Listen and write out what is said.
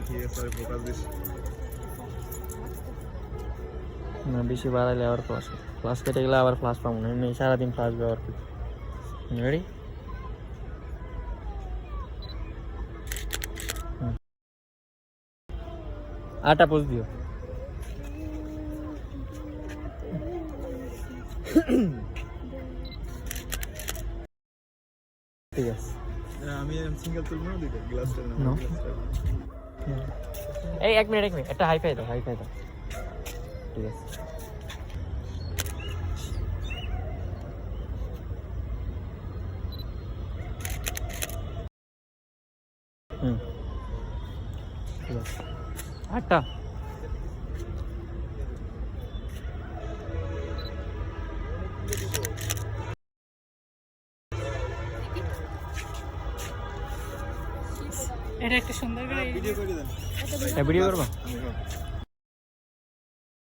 ঠিক আছে focus this না, বেশি বাড়াইলে আবার ফ্লাশ কেটে গেলে আবার ফ্লাশ পাবো না, এমনি সারাদিন ফ্লাশ ব্যবহার করি। রেডি? আটা পোষ দিও। ঠিক আছে, আমি সিঙ্গেল তুলবো না, দুইটা গ্লাসটা No. এই এক মিনিট একটা হাইফাই দাও, ঠিক আছে। ঠিক আছে, আটটা। এটা একটা সুন্দর করে ভিডিও করে দেন। ভিডিও করবা? আমি